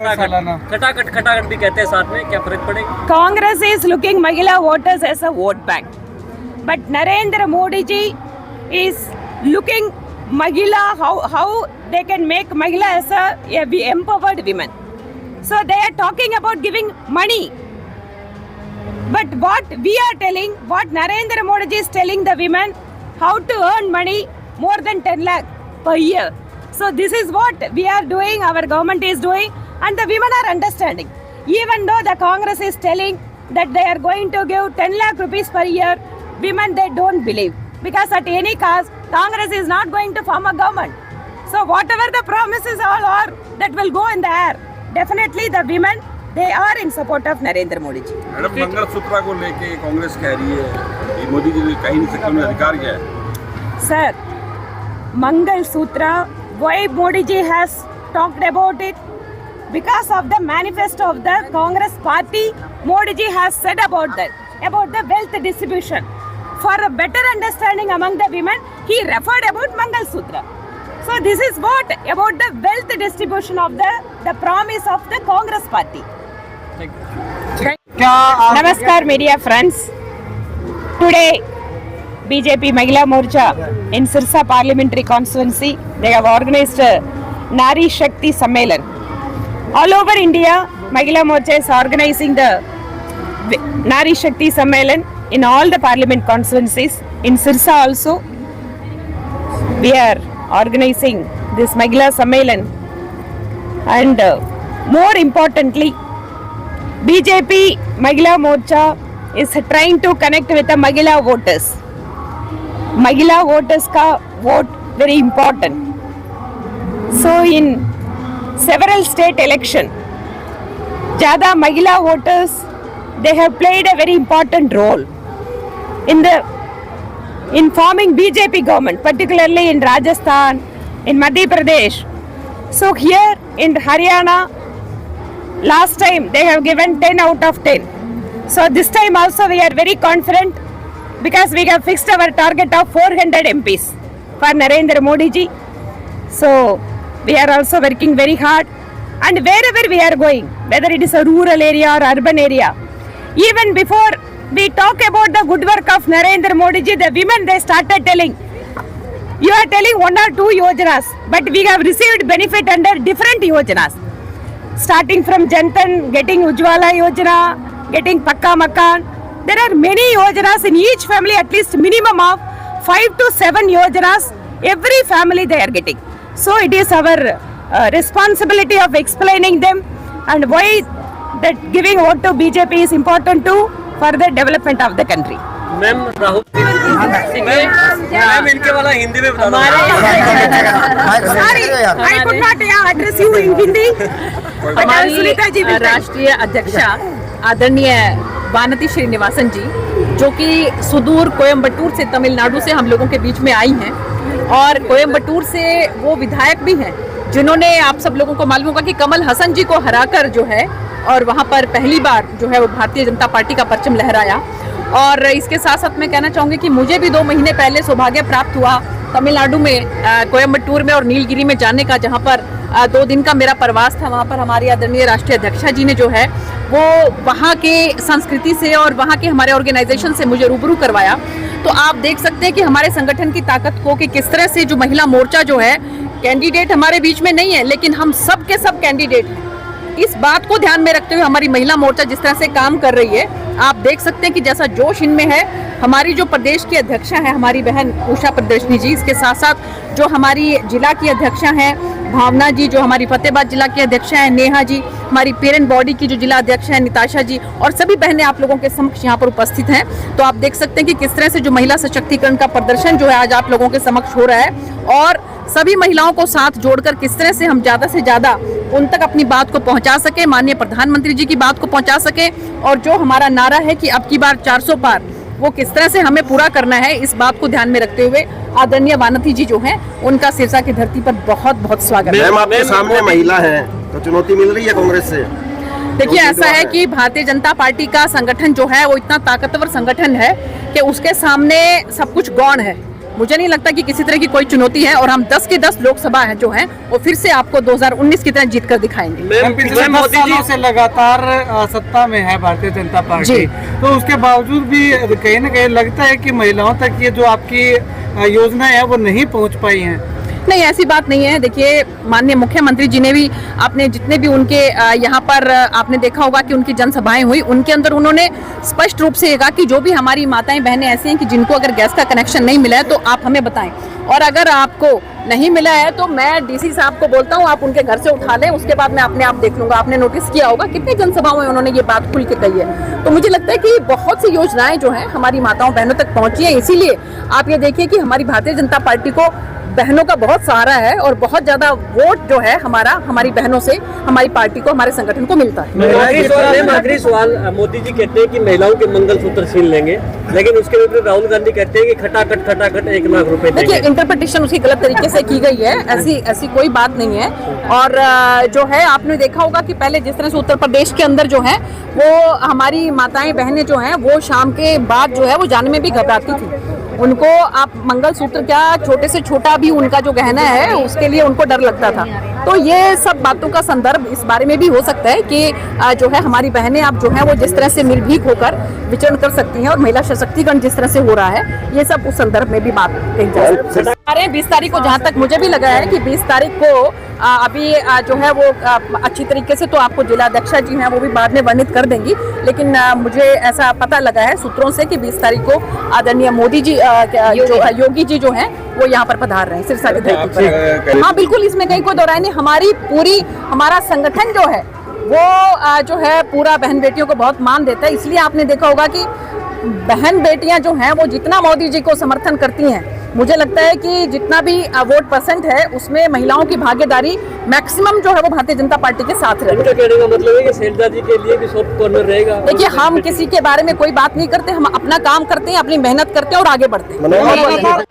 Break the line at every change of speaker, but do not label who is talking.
खटाखट खटाखट भी कहते हैं साथ में, क्या फर्क पड़ेगा?
Congress is looking Mahila voters as a vote bank, but Narendra Modi ji is looking Mahila how they can make Mahila as a empowered women. So they are talking about giving money, but what we are telling, what Narendra Modi ji is telling the women, how to earn money more than 10 lakh per year. So this is what we are doing, our government is doing, and the women are understanding. Even though the Congress is telling that they are going to give 10 lakh rupees per year, women they don't believe. Because at any cost, Congress is not going to form a government. So whatever the promises all are, that will go in the air. Definitely the women, they are in support of Narendra Modi ji.
Madam, mangalsutra को लेके कांग्रेस कह रही है कि मोदी जी ने कहीं नहीं सकते, उन्हें अधिकार क्या है?
Sir, Mangal Sutra, why Modi ji has talked about it? Because of the manifesto of the Congress party, Modi ji has said about that, about the wealth distribution. For a better understanding among the women, he referred about Mangal Sutra. So this is what about the wealth distribution of the promise of the Congress party. Namaskar media friends. Today BJP Mahila Morcha in Sirsa Parliamentary Constituency, they have organized a Nari Shakti Sammelan. All over India, Mahila Morcha is organizing the Nari Shakti Sammelan in all the parliament constituencies. In Sirsa also, we are organizing this Mahila Sammelan. And more importantly, BJP Mahila Morcha is trying to connect with the Mahila voters. Mahila voters ka vote very important. So in several state election, Jada Mahila voters, they have played a very important role in forming BJP government, particularly in Rajasthan, in Madhya Pradesh. So here in Haryana, last time they have given 10 out of 10. So this time also we are very confident because we have fixed our target of 400 MPs for Narendra Modi ji. So we are also working very hard, and wherever we are going, whether it is a rural area or urban area, even before we talk about the good work of Narendra Modi ji, the women they started telling, you are telling one or two yojanas, but we have received benefit under different yojanas. Starting from Jantan, getting Ujjwala Yojana, getting Pakka Makan. There are many yojanas in each family, at least minimum of 5 to 7 yojanas, every family they are getting. So it is our responsibility of explaining them and why that giving vote to BJP is important too for the development of the country.
Ma'am Rahul ma'am इनके वाला हिंदी में बता दो।
Sorry, I could not address you in Hindi.
हमारी राष्ट्रीय अध्यक्षा आदरणीय वानती श्रीनिवासन जी, जो कि सुदूर कोयम्बटूर से, तमिलनाडु से हम लोगों के बीच में आई हैं, और कोयम्बटूर से वो विधायक भी हैं जिन्होंने, आप सब लोगों को मालूम होगा कि कमल हसन जी को हराकर जो है, और वहाँ पर पहली बार जो है वो भारतीय जनता पार्टी का परचम लहराया। और इसके साथ साथ मैं कहना चाहूँगी कि मुझे भी 2 महीने पहले सौभाग्य प्राप्त हुआ तमिलनाडु में, कोयम्बटूर में और नीलगिरी में जाने का, जहाँ पर 2 दिन का मेरा प्रवास था। वहाँ पर हमारी आदरणीय राष्ट्रीय अध्यक्षा जी ने जो है वो वहाँ के संस्कृति से और वहाँ के हमारे ऑर्गेनाइजेशन से मुझे रूबरू करवाया। तो आप देख सकते हैं कि हमारे संगठन की ताकत को, कि किस तरह से जो महिला मोर्चा जो है, कैंडिडेट हमारे बीच में नहीं है, लेकिन हम सब के सब कैंडिडेट हैं। इस बात को ध्यान में रखते हुए हमारी महिला मोर्चा जिस तरह से काम कर रही है, आप देख सकते हैं कि जैसा जोश इनमें है। हमारी जो प्रदेश की अध्यक्षा है हमारी बहन उषा प्रदर्शनी जी, इसके साथ साथ जो हमारी जिला की अध्यक्षा हैं भावना जी, जो हमारी फतेहाबाद जिला की अध्यक्षा है नेहा जी, हमारी पेरेंट बॉडी की जो जिला अध्यक्ष है निताशा जी, और सभी बहनें आप लोगों के समक्ष यहाँ पर उपस्थित हैं। तो आप देख सकते हैं कि किस तरह से जो महिला सशक्तिकरण का प्रदर्शन जो है आज आप लोगों के समक्ष हो रहा है, और सभी महिलाओं को साथ जोड़कर किस तरह से हम ज़्यादा से ज़्यादा उन तक अपनी बात को पहुंचा सके, माननीय प्रधानमंत्री जी की बात को पहुंचा सके, और जो हमारा नारा है कि अब की बार 400 पार, वो किस तरह से हमें पूरा करना है, इस बात को ध्यान में रखते हुए आदरणीय वानती जी जो हैं उनका सिरसा की धरती पर बहुत बहुत स्वागत है।
मैम, आपके सामने महिला है तो चुनौती मिल रही है कांग्रेस से?
देखिए, ऐसा है कि भारतीय जनता पार्टी का संगठन जो है वो इतना ताकतवर संगठन है कि उसके सामने सब कुछ गौण है। मुझे नहीं लगता कि किसी तरह की कोई चुनौती है, और हम 10 के 10 लोकसभा है जो है वो फिर से आपको 2019 की तरह जीत कर दिखाएंगे।
पिछले 10 सालों से लगातार सत्ता में है भारतीय जनता पार्टी, तो उसके बावजूद भी कहीं ना कहीं लगता है कि महिलाओं तक ये जो आपकी योजनाएं है वो नहीं पहुंच पाई हैं।
नहीं, ऐसी बात नहीं है। देखिए, माननीय मुख्यमंत्री जी ने भी, आपने जितने भी उनके यहाँ पर आपने देखा होगा कि उनकी जनसभाएं हुई, उनके अंदर उन्होंने स्पष्ट रूप से कहा कि जो भी हमारी माताएं बहनें ऐसी हैं कि जिनको अगर गैस का कनेक्शन नहीं मिला है तो आप हमें बताएं, और अगर आपको नहीं मिला है तो मैं डीसी साहब को बोलता हूँ आप उनके घर से उठा लें, उसके बाद मैं अपने आप देख लूंगा। आपने नोटिस किया होगा कितनी जनसभाओं में उन्होंने ये बात खुल के कही है। तो मुझे लगता है कि बहुत सी योजनाएं जो हैं हमारी माताओं बहनों तक पहुंची है। इसीलिए आप ये देखिए कि हमारी भारतीय जनता पार्टी को बहनों का बहुत सहारा है, और बहुत ज्यादा वोट जो है हमारी बहनों से हमारी पार्टी को, हमारे संगठन को मिलता है।
आखिरी सवाल, मोदी जी कहते हैं कि महिलाओं के मंगलसूत्र छीन लेंगे, लेकिन उसके विपरीत राहुल गांधी कहते हैं कि खटाखट 1 लाख रुपए देंगे।
देखिए, इंटरप्रिटेशन उसकी गलत तरीके से की गई है, ऐसी कोई बात नहीं है। और जो है आपने देखा होगा कि पहले जिस तरह से उत्तर प्रदेश के अंदर जो है वो हमारी माताएं बहनें जो हैं वो शाम के बाद जो है वो जाने में भी घबराती थी। उनको आप मंगलसूत्र क्या, छोटे से छोटा भी उनका जो गहना है उसके लिए उनको डर लगता था। तो ये सब बातों का संदर्भ इस बारे में भी हो सकता है कि जो है हमारी बहनें अब जो है वो जिस तरह से मिलभीख होकर विचरण कर सकती हैं, और महिला सशक्तिकरण जिस तरह से हो रहा है, ये सब उस संदर्भ में भी बात कही जा सकती है। 20 तारीख को जहाँ तक मुझे भी लगा है कि 20 तारीख को अभी जो है वो अच्छी तरीके से तो आपको जिलाध्यक्षा जी हैं वो भी बाद में वर्णित कर देंगी, लेकिन मुझे ऐसा पता लगा है सूत्रों से कि 20 तारीख को आदरणीय मोदी जी जो है योगी जी जो हैं वो यहाँ पर पधार रहे हैं सिरसा की धरती पर। हाँ बिल्कुल, इसमें कहीं कोई दोहराई नहीं। हमारा संगठन जो है वो जो है पूरा बहन बेटियों को बहुत मान देता है। इसलिए आपने देखा होगा कि बहन बेटियां जो हैं वो जितना मोदी जी को समर्थन करती हैं, मुझे लगता है कि जितना भी वोट परसेंट है उसमें महिलाओं की भागीदारी मैक्सिमम जो है वो भारतीय जनता पार्टी के साथ रहेगी।
इनका कहने का मतलब है कि शैलजा जी के लिए भी सॉफ्ट कॉर्नर रहेगा।
देखिए, हम किसी के बारे में कोई बात नहीं करते, हम अपना काम करते हैं, अपनी मेहनत करते हैं और आगे बढ़ते हैं।